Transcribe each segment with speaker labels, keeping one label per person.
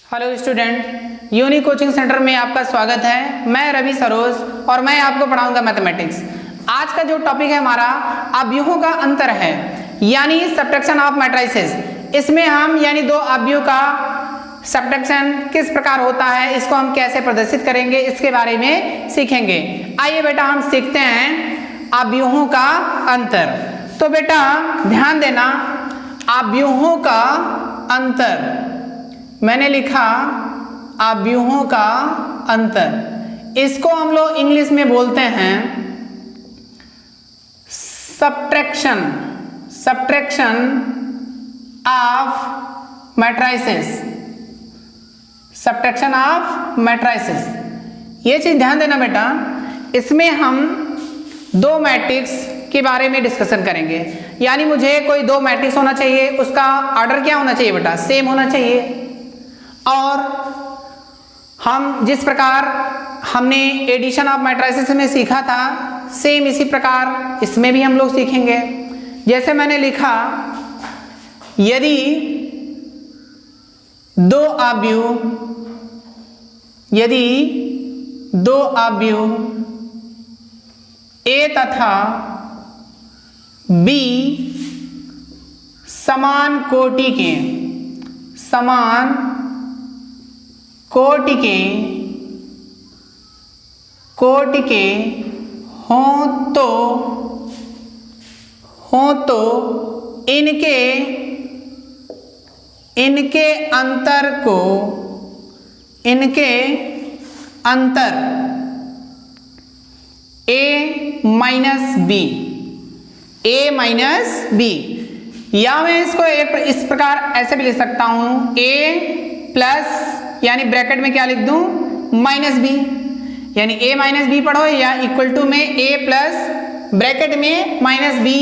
Speaker 1: Hello student, unique coaching centre में आपका स्वागत है। मैं रवि सरोज और मैं आपको पढ़ाऊंगा मैथमेटिक्स। आज का जो टॉपिक है हमारा अवयवों का अंतर है, यानी सब्ट्रैक्शन ऑफ मैट्रिसेस। इसमें हम यानी दो अवयवों का सब्ट्रैक्शन किस प्रकार होता है, इसको हम कैसे प्रदर्शित करेंगे, इसके बारे में सीखेंगे। आइए बेटा हम सीखते हैं अवयवों का अंतर। तो बेटा ध्यान देना, अवयवों का अंतर मैंने लिखा अवयवों का अंतर। इसको हम लोग इंग्लिश में बोलते हैं subtraction of matrices. Subtraction of matrices, ये चीज ध्यान देना बेटा। इसमें हम दो मैट्रिक्स के बारे में डिस्कशन करेंगे, यानी मुझे कोई दो मैट्रिक्स होना चाहिए, उसका ऑर्डर क्या होना चाहिए बेटा, सेम होना चाहिए। और हम जिस प्रकार हमने एडिशन ऑफ मैट्रिसेस में सीखा था, सेम इसी प्रकार इसमें भी हम लोग सीखेंगे। जैसे मैंने लिखा, यदि दो अवयव ए तथा बी समान कोटि के हों तो इनके अंतर a माइनस बी, या मैं इसको इस प्रकार ऐसे भी लिख सकता हूं, a प्लस यानी ब्रैकेट में क्या लिख दूं, माइनस बी, यानी a माइनस बी पढ़ो, या इक्वल टू में a प्लस ब्रैकेट में माइनस बी,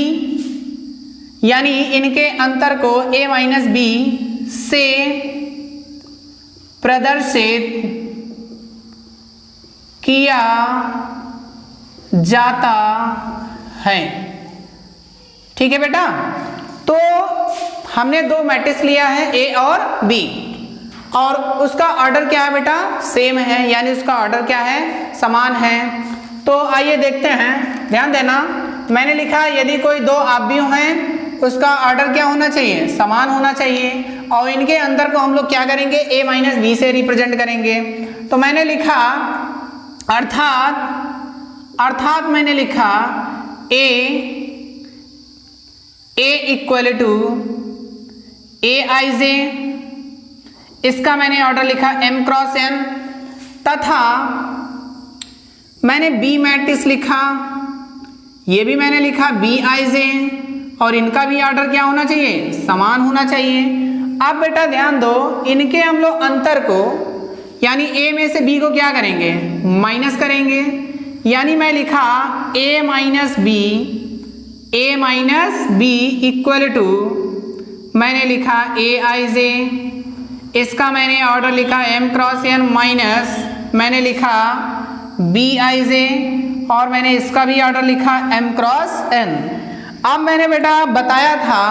Speaker 1: यानी इनके अंतर को a माइनस बी से प्रदर्शित किया जाता है। ठीक है बेटा, तो हमने दो मैट्रिक्स लिया है a और b, और उसका ऑर्डर क्या है बेटा, सेम है, यानी उसका ऑर्डर क्या है, समान है। तो आइए देखते हैं, ध्यान देना। मैंने लिखा यदि कोई दो अवयव हैं, उसका ऑर्डर क्या होना चाहिए, समान होना चाहिए, और इनके अंतर को हम लोग क्या करेंगे, a माइनस बी से रिप्रेजेंट करेंगे। तो मैंने लिखा अर्थात मैंने लिखा a इक्वल टू aij, इसका मैंने ऑर्डर लिखा m क्रॉस n, तथा मैंने b मैट्रिक्स लिखा, ये भी मैंने लिखा bij, और इनका भी ऑर्डर क्या होना चाहिए, समान होना चाहिए। अब बेटा ध्यान दो, इनके हम लोग अंतर को यानी a में से b को क्या करेंगे, माइनस करेंगे, यानी मैं लिखा a minus B equal to, मैंने लिखा aij, इसका मैंने ऑर्डर लिखा m क्रॉस n माइनस मैंने लिखा bij, और मैंने इसका भी ऑर्डर लिखा m क्रॉस n। अब मैंने बेटा बताया था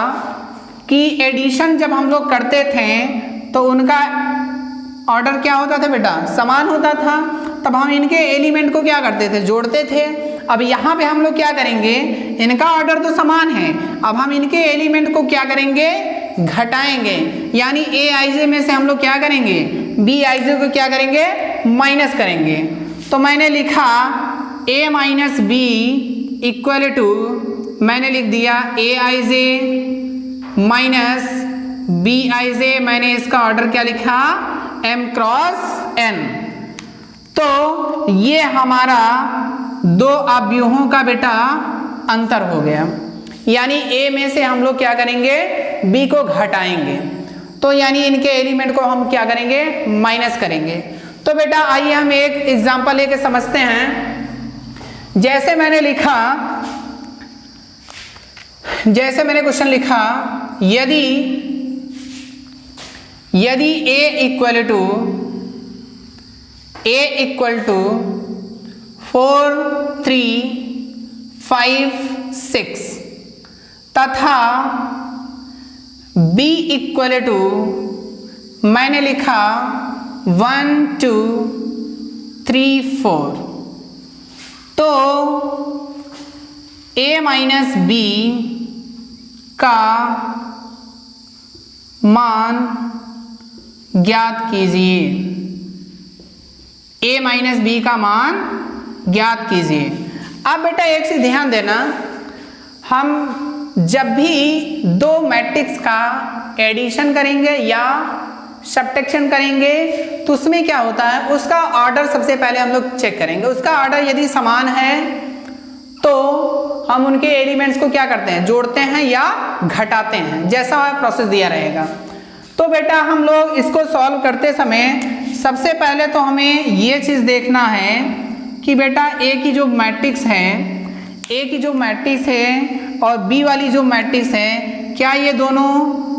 Speaker 1: कि एडिशन जब हम लोग करते थे तो उनका ऑर्डर क्या होता था बेटा, समान होता था। तब हम इनके एलिमेंट को क्या करते थे, जोड़ते थे। अब यहाँ पे हम लोग क्या करेंगे, इनका ऑर्डर तो समान है, अब हम इनके एलिमेंट को क्या करेंगे, घटाएंगे, यानी aij में से हम लोग क्या करेंगे, bij को क्या करेंगे, माइनस करेंगे। तो मैंने लिखा a minus B equal to, मैंने लिख दिया aij माइनस bij, मैंने इसका ऑर्डर क्या लिखा, m क्रॉस n। तो ये हमारा दो अवयवों का बेटा अंतर हो गया, यानी a में से हम लोग क्या करेंगे, b को घटाएंगे, तो यानी इनके एलिमेंट को हम क्या करेंगे, माइनस करेंगे। तो बेटा आइए हम एक एग्जांपल लेके समझते हैं। जैसे मैंने क्वेश्चन लिखा, यदि a इक्वल टू 4 3 5 6 तथा b इक्वल टू मैंने लिखा 1 2 3 4, तो a माइनस b का मान ज्ञात कीजिए। a माइनस बी का मान ज्ञात कीजिए। अब बेटा एक चीज ध्यान देना, हम जब भी दो मैट्रिक्स का एडिशन करेंगे या सब्ट्रैक्शन करेंगे तो उसमें क्या होता है, उसका ऑर्डर सबसे पहले हम लोग चेक करेंगे। उसका ऑर्डर यदि समान है तो हम उनके एलिमेंट्स को क्या करते हैं, जोड़ते हैं या घटाते हैं, जैसा प्रोसेस दिया रहेगा। तो बेटा हम लोग इसको सॉल्व करते समय सबसे पहले तो हमें ये चीज़ देखना है कि बेटा ए की जो मैट्रिक्स है और बी वाली जो मैट्रिक्स है, क्या ये दोनों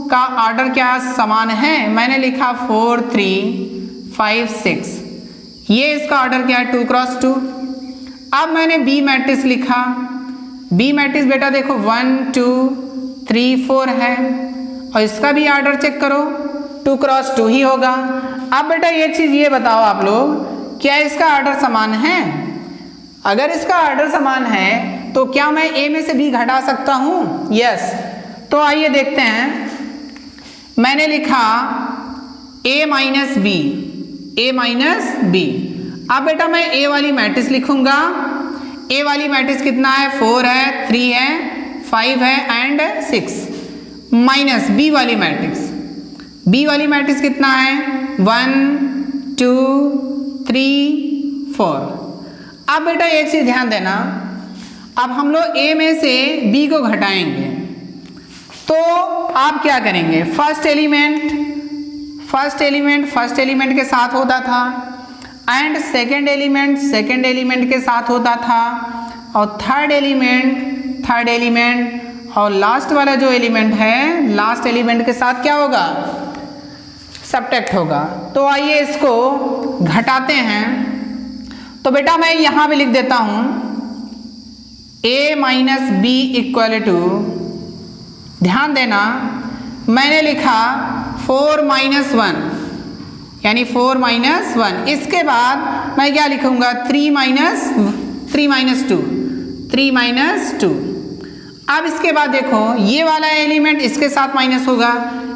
Speaker 1: का ऑर्डर क्या समान है। मैंने लिखा 4 3 5 6, ये इसका ऑर्डर क्या है 2 क्रॉस 2। अब मैंने बी मैट्रिक्स लिखा, बी मैट्रिक्स बेटा देखो 1 2 3 4 है और इसका भी ऑर्डर चेक करो 2 क्रॉस 2 ही होगा। अब बेटा ये चीज़ ये बताओ आप लोग, क्या इसका ऑर्डर समान है। अगर इसका ऑर्डर समान है तो क्या मैं ए में से बी घटा सकता हूँ, यस। तो आइए देखते हैं, मैंने लिखा a माइनस बी। अब बेटा मैं a वाली मैट्रिक्स लिखूंगा। a वाली मैट्रिक्स कितना है, 4 है, 3 है, 5 है एंड 6, माइनस b वाली मैट्रिक्स कितना है 1 2 3 4। अब बेटा एक चीज ध्यान देना, अब हम लोग a में से b को घटाएंगे तो आप क्या करेंगे, फर्स्ट एलिमेंट के साथ होता था एंड सेकंड एलिमेंट के साथ होता था और थर्ड एलिमेंट और लास्ट वाला जो एलिमेंट है, लास्ट एलिमेंट के साथ क्या होगा, सब्ट्रैक्ट होगा। तो आइए इसको घटाते हैं। तो बेटा मैं यहां भी लिख देता हूं a minus B equal to, ध्यान देना मैंने लिखा 4 माइनस 1 यानी 4 माइनस 1। इसके बाद मैं क्या लिखूंगा 3 माइनस 2। अब इसके बाद देखो ये वाला एलिमेंट इसके साथ माइनस होगा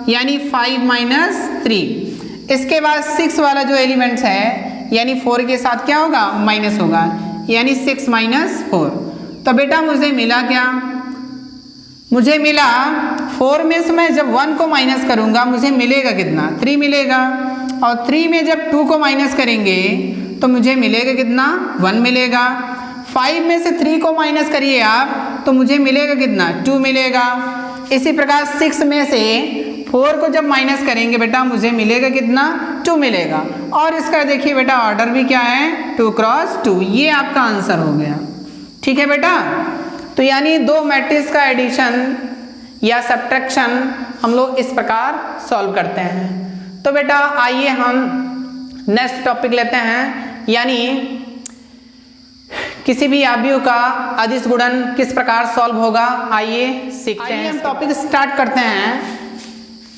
Speaker 1: यानी 5 माइनस 3। इसके बाद 6 वाला जो एलिमेंट है यानी 4 के साथ क्या होगा, माइनस होगा यानी 6 माइनस 4। तो बेटा मुझे मिला क्या, मुझे मिला 4 में से मैं जब 1 को माइनस करूंगा मुझे मिलेगा कितना, 3 मिलेगा। और 3 में जब 2 को माइनस करेंगे तो मुझे मिलेगा कितना, 1 मिलेगा। 5 में से 3 को माइनस करिए आप तो मुझे मिलेगा कितना, 2 मिलेगा। इसी प्रकार 6 में से 4 को जब माइनस करेंगे बेटा मुझे मिलेगा कितना, 2 मिलेगा। और इसका देखिए बेटा ऑर्डर भी क्या है 2 क्रॉस 2। ये आपका आंसर हो गया, ठीक है बेटा। तो यानी दो मैट्रिक्स का एडिशन या सब्ट्रैक्शन हम लोग इस प्रकार सॉल्व करते हैं। तो बेटा आइए हम नेक्स्ट टॉपिक लेते हैं, यानी किसी भी अवयव का अदिश गुणन किस प्रकार सॉल्व होगा, आइए सीखते हैं। हम टॉपिक स्टार्ट करते हैं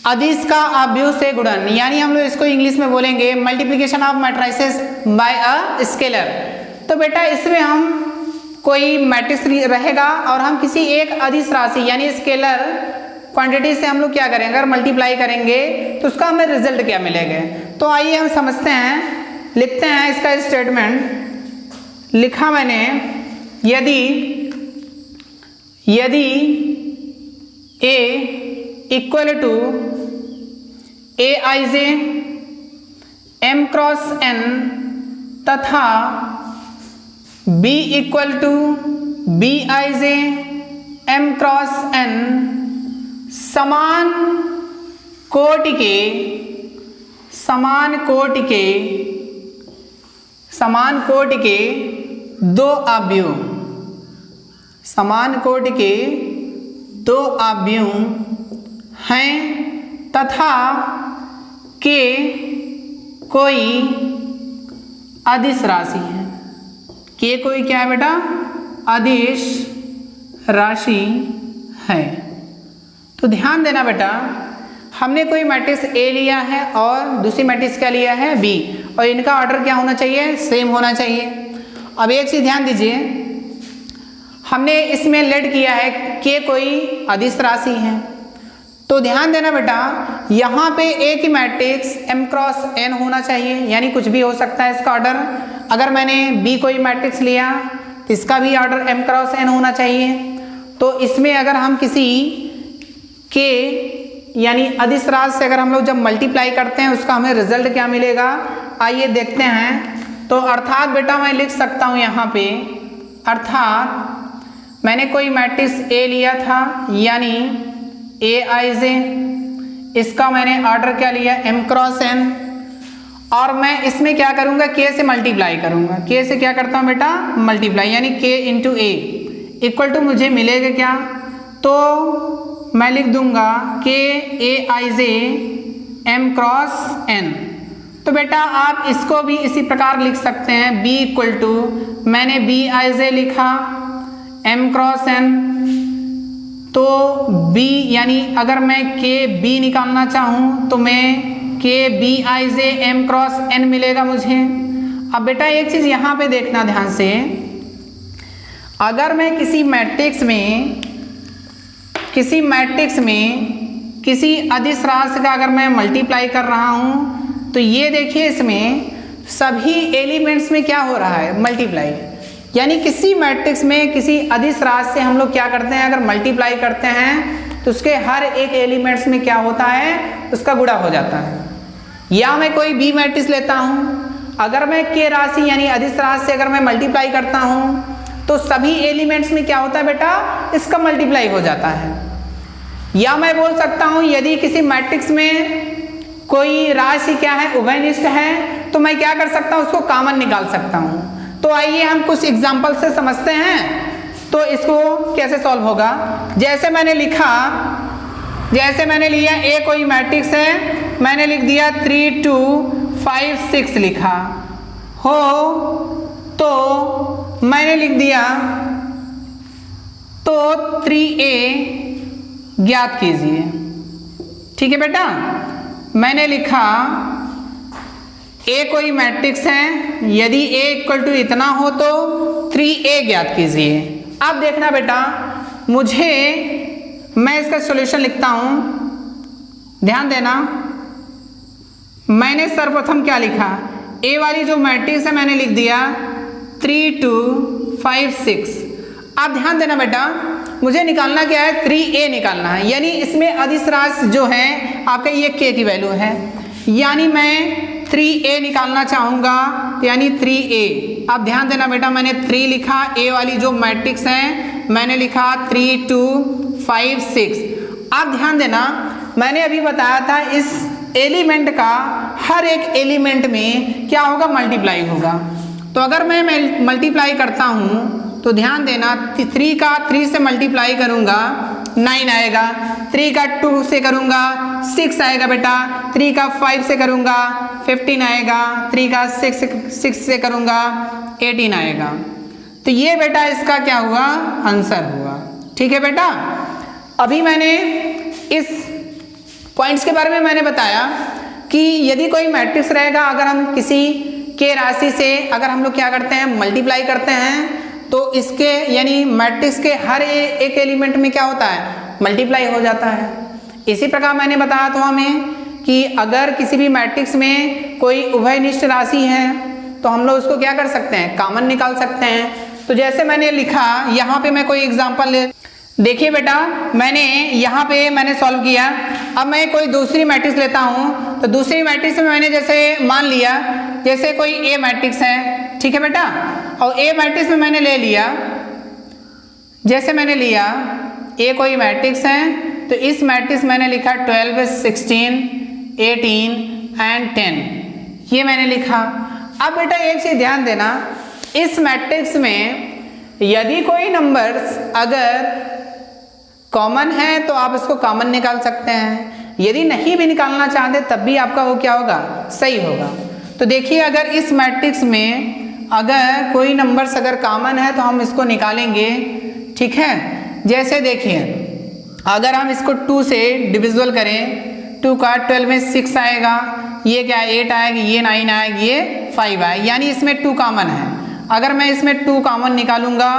Speaker 1: अदिश का अवयव से गुणन, यानी हम लोग इसको इंग्लिश में बोलेंगे multiplication of matrices by a scalar. तो बेटा इसमें हम कोई मैट्रिक्स रहेगा और हम किसी एक अदिश राशि यानी स्केलर क्वांटिटी से हम लोग क्या करेंगे, अगर मल्टीप्लाई करेंगे तो उसका हमें रिजल्ट क्या मिलेगा। तो आइए हम समझते हैं, लिखते हैं इसका स्टेटमेंट। लिखा मैंने यदि a equal to aij m cross n तथा b equal to bij m cross n समान कोटि के दो अवयव हैं तथा के कोई अदिश राशि है। के कोई क्या है बेटा, अदिश राशि है। तो ध्यान देना बेटा, हमने कोई मैट्रिक्स ए लिया है और दूसरी मैट्रिक्स क्या लिया है बी, और इनका ऑर्डर क्या होना चाहिए, सेम होना चाहिए। अब एक चीज़ ध्यान दीजिए, हमने इसमें लेट किया है के कोई अदिश राशि है, तो ध्यान देना बेटा यहाँ पे ए की मैट्रिक्स m क्रॉस n होना चाहिए, यानी कुछ भी हो सकता है इसका ऑर्डर। अगर मैंने बी कोई मैट्रिक्स लिया तो इसका भी ऑर्डर m क्रॉस n होना चाहिए। तो इसमें अगर हम किसी के यानी अदिश राशि से अगर हम लोग जब मल्टीप्लाई करते हैं उसका हमें रिजल्ट क्या मिलेगा, आइए देखते हैं। तो अर्थात बेटा मैं लिख सकता हूँ यहाँ पे, अर्थात मैंने कोई मैट्रिक्स ए लिया था यानी Aij, इसका मैंने ऑर्डर क्या लिया m क्रॉस n, और मैं इसमें क्या करूँगा k से मल्टीप्लाई करूँगा। k से क्या करता हूँ बेटा मल्टीप्लाई, यानी k into A equal to मुझे मिलेगा क्या, तो मैं लिख दूंगा k Aij m cross n। तो बेटा आप इसको भी इसी प्रकार लिख सकते हैं, b इक्वल टू मैंने Bij लिखा m क्रॉस n, तो b यानी अगर मैं k b निकालना चाहूँ तो मैं k Bij m cross n मिलेगा मुझे। अब बेटा एक चीज़ यहाँ पे देखना ध्यान से, अगर मैं किसी मैट्रिक्स में किसी अदिश राशि का अगर मैं मल्टीप्लाई कर रहा हूँ तो ये देखिए इसमें सभी एलिमेंट्स में क्या हो रहा है मल्टीप्लाई, यानी किसी मैट्रिक्स में किसी अदिश राशि से हम लोग क्या करते हैं, अगर मल्टीप्लाई करते हैं तो उसके हर एक एलिमेंट्स में क्या होता है, उसका गुणा हो जाता है। या मैं कोई बी मैट्रिक्स लेता हूँ, अगर मैं के राशि यानी अदिश राशि से अगर मैं मल्टीप्लाई करता हूँ तो सभी एलिमेंट्स में क्या होता है बेटा, इसका मल्टीप्लाई हो जाता है। या मैं बोल सकता हूँ यदि किसी मैट्रिक्स में कोई राशि क्या है उभयनिष्ठ है, तो मैं क्या कर सकता हूँ, उसको कॉमन निकाल सकता हूँ। तो आइए हम कुछ एग्जाम्पल से समझते हैं तो इसको कैसे सॉल्व होगा। जैसे मैंने लिया ए कोई मैट्रिक्स है, मैंने लिख दिया 3 2 5 6 लिखा हो, तो मैंने लिख दिया तो 3a ज्ञात कीजिए। ठीक है बेटा, मैंने लिखा ए कोई मैट्रिक्स है, यदि a इक्वल टू इतना हो तो 3a ज्ञात कीजिए। अब देखना बेटा मैं इसका सॉल्यूशन लिखता हूं, ध्यान देना। मैंने सर्वप्रथम क्या लिखा, a वाली जो मैट्रिक्स है मैंने लिख दिया 3 2 5 6। अब ध्यान देना बेटा मुझे निकालना क्या है, 3a निकालना है, यानी इसमें अदिश राशि जो है आपका ये k की वैल्यू है, यानी मैं 3a निकालना चाहूँगा तो यानी 3a। अब ध्यान देना बेटा मैंने 3 लिखा, a वाली जो मैट्रिक्स है मैंने लिखा 3 2 5 6। अब ध्यान देना मैंने अभी बताया था इस एलिमेंट का हर एक एलिमेंट में क्या होगा, मल्टीप्लाई होगा। तो अगर मैं मल्टीप्लाई करता हूँ तो ध्यान देना 3 का 3 से मल्टीप्लाई करूँगा 9 आएगा, 3 का 2 से करूँगा 6 आएगा बेटा, 3 का 5 से करूँगा 15 आएगा, 3 का 6 से करूँगा 18 आएगा। तो ये बेटा इसका क्या हुआ, आंसर हुआ। ठीक है बेटा, अभी मैंने इस पॉइंट्स के बारे में मैंने बताया कि यदि कोई मैट्रिक्स रहेगा, अगर हम किसी के राशि से अगर हम लोग क्या करते हैं मल्टीप्लाई करते हैं तो इसके यानी मैट्रिक्स के हर एक एलिमेंट में क्या होता है, मल्टीप्लाई हो जाता है। इसी प्रकार मैंने बताया था हमें कि अगर किसी भी मैट्रिक्स में कोई उभयनिष्ठ राशि है तो हम लोग उसको क्या कर सकते हैं, कॉमन निकाल सकते हैं। तो जैसे मैंने लिखा यहाँ पे मैं कोई एग्जांपल ले, देखिए बेटा मैंने सॉल्व किया। अब मैं कोई दूसरी मैट्रिक्स लेता हूँ तो दूसरी मैट्रिक्स में मैंने जैसे मान लिया जैसे कोई ए मैट्रिक्स है, ठीक है बेटा, और ए मैट्रिक्स में मैंने ले लिया, जैसे मैंने लिया ए कोई मैट्रिक्स है तो इस मैट्रिक्स मैंने लिखा 12 16 18 एंड 10, ये मैंने लिखा। अब बेटा एक चीज ध्यान देना, इस मैट्रिक्स में यदि कोई नंबर्स अगर कॉमन है तो आप इसको कॉमन निकाल सकते हैं, यदि नहीं भी निकालना चाहते तब भी आपका वो क्या होगा, सही होगा। तो देखिए अगर इस मैट्रिक्स में अगर कोई नंबर्स अगर कॉमन है तो हम इसको निकालेंगे, ठीक है। जैसे देखिए अगर हम इसको 2 से डिविजिबल करें 2 का 12 में 6 आएगा, ये क्या 8 आएगा, ये 9 आएगा, ये 5 आएगा, यानी इसमें 2 कॉमन है। अगर मैं इसमें 2 कॉमन निकालूंगा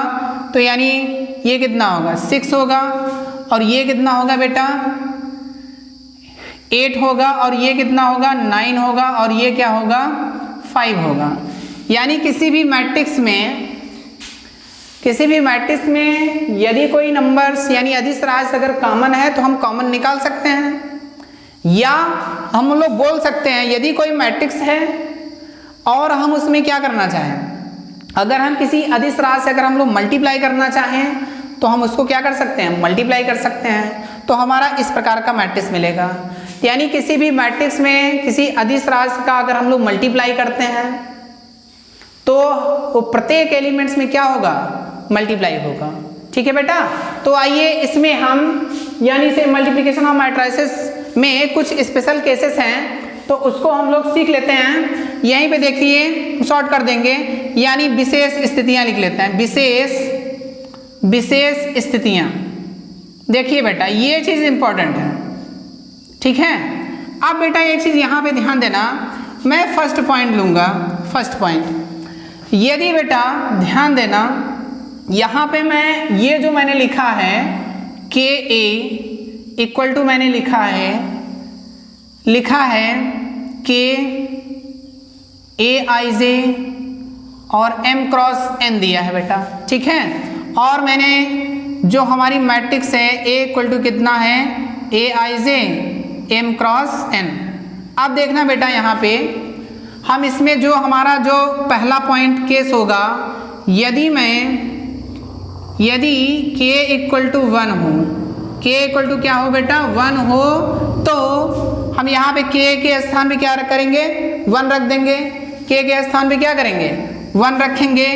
Speaker 1: तो यानी ये कितना होगा 6 होगा, और ये कितना होगा बेटा 8 होगा, और ये कितना होगा 9 होगा, और ये क्या होगा 5 होगा। यानी किसी भी मैट्रिक्स में यदि कोई नंबर्स यानी अदिश राशि अगर कॉमन है तो हम कॉमन निकाल सकते हैं, या हम लोग बोल सकते हैं यदि कोई मैट्रिक्स है और हम उसमें क्या करना चाहें, अगर हम किसी अदिश राशि से अगर हम लोग मल्टीप्लाई करना चाहें तो हम उसको क्या कर सकते हैं, मल्टीप्लाई कर सकते हैं, तो हमारा इस प्रकार का मैट्रिक्स मिलेगा। यानी किसी भी मैट्रिक्स में किसी अदिश राशि का अगर हम लोग मल्टीप्लाई करते हैं तो वो प्रत्येक एलिमेंट्स में क्या होगा, मल्टीप्लाई होगा। ठीक है बेटा, तो आइए इसमें हम यानी से मल्टीप्लिकेशन ऑफ मैट्रिसेस में कुछ स्पेशल केसेस हैं तो उसको हम लोग सीख लेते हैं। यहीं पे देखिए शॉर्ट कर देंगे, यानी विशेष स्थितियां लिख लेते हैं, विशेष स्थितियां। देखिए बेटा ये चीज इंपॉर्टेंट है, ठीक है। अब बेटा एक चीज यहाँ पे ध्यान देना, मैं फर्स्ट पॉइंट लूंगा, फर्स्ट पॉइंट यदि बेटा ध्यान देना यहाँ पे मैं ये जो मैंने लिखा है के ए इक्वल टू मैंने लिखा है के ए आई जे और एम क्रॉस एन दिया है बेटा, ठीक है। और मैंने जो हमारी मैट्रिक्स है ए इक्वल टू कितना है, ए आई जे एम क्रॉस एन। अब देखना बेटा यहाँ पे हम इसमें जो हमारा जो पहला पॉइंट केस होगा, यदि k इक्वल टू 1 हो, k इक्वल टू क्या हो बेटा 1 हो, तो हम यहाँ पे k के स्थान पे क्या करेंगे 1 रख देंगे, k के स्थान पे क्या करेंगे 1 रखेंगे।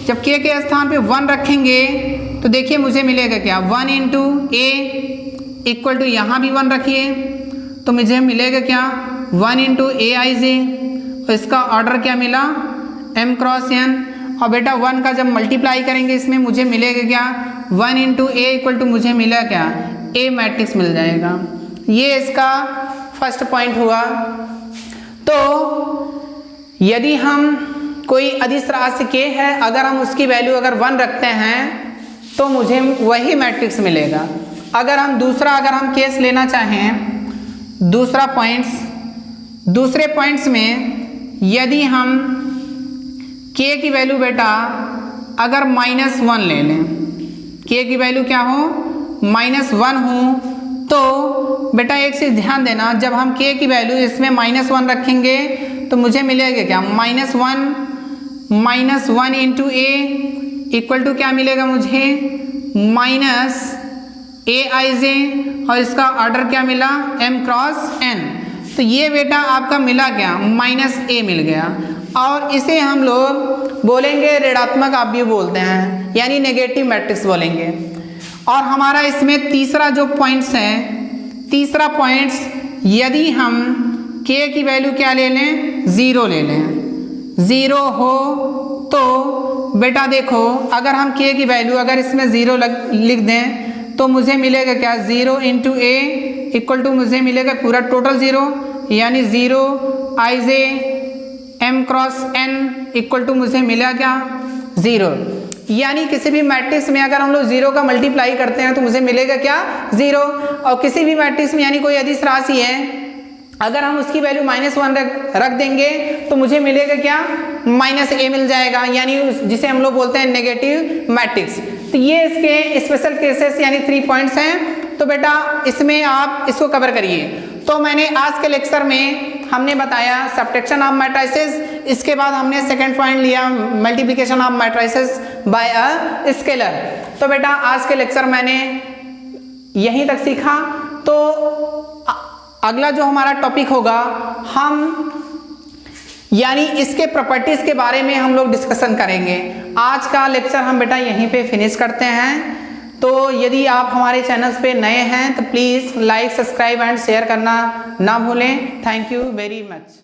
Speaker 1: जब k के स्थान पे 1 रखेंगे तो देखिए मुझे मिलेगा क्या 1 इंटू ए इक्वल टू यहाँ भी 1 रखिए तो मुझे मिलेगा क्या 1 इंटू ए आई जे, इसका ऑर्डर क्या मिला m क्रॉस n, और बेटा 1 का जब मल्टीप्लाई करेंगे इसमें मुझे मिलेगा क्या 1 इंटू ए इक्वल टू मुझे मिला क्या ए मैट्रिक्स मिल जाएगा। ये इसका फर्स्ट पॉइंट हुआ। तो यदि हम कोई अदिश राशि के है अगर हम उसकी वैल्यू अगर 1 रखते हैं तो मुझे वही मैट्रिक्स मिलेगा। अगर हम दूसरा केस लेना चाहें, दूसरे पॉइंट्स में यदि हम k की वैल्यू बेटा अगर -1 ले लें, k की वैल्यू क्या हो -1 हो, तो बेटा एक चीज ध्यान देना, जब हम k की वैल्यू इसमें -1 रखेंगे तो मुझे मिलेगा क्या -1 इंटू ए इक्वल टू क्या मिलेगा मुझे ए आई जे, और इसका ऑर्डर क्या मिला m क्रॉस n। तो ये बेटा आपका मिला क्या -a मिल गया, और इसे हम लोग बोलेंगे ऋणात्मक आव्यूह बोलते हैं, यानी नेगेटिव मैट्रिक्स बोलेंगे। और हमारा इसमें तीसरा जो पॉइंट्स है, तीसरा पॉइंट्स यदि हम k की वैल्यू क्या ले लें 0 ले लें, 0 हो तो बेटा देखो अगर हम k की वैल्यू अगर इसमें 0 लिख दें तो मुझे मिलेगा क्या 0 इंटू ए इक्वल टू मुझे मिलेगा पूरा टोटल 0, यानी 0 I J m cross n equal to मुझे मिला क्या 0। यानी किसी भी मैट्रिक्स में अगर हम लोग 0 का मल्टीप्लाई करते हैं तो मुझे मिलेगा क्या 0, और किसी भी मैट्रिक्स में यानी कोई अदिश राशि है अगर हम उसकी वैल्यू -1 रख देंगे तो मुझे मिलेगा क्या -a मिल जाएगा, यानी जिसे हम लोग बोलते हैं नेगेटिव मैट्रिक्स। तो ये इसके स्पेशल केसेस यानी 3 पॉइंट्स हैं। तो बेटा इसमें आप इसको कवर करिए। तो मैंने आज के लेक्चर में हमने बताया सब्ट्रैक्शन ऑफ मैट्रिसेस, इसके बाद हमने सेकंड पॉइंट लिया multiplication of matrices by a scalar. तो बेटा आज के लेक्चर मैंने यहीं तक सीखा। तो अगला जो हमारा टॉपिक होगा हम यानी इसके प्रॉपर्टीज के बारे में हम लोग डिस्कशन करेंगे। आज का लेक्चर हम बेटा यहीं पे फिनिश करते हैं। तो यदि आप हमारे चैनल्स पे नए हैं तो please like, subscribe and share करना ना भूलें। Thank you very much.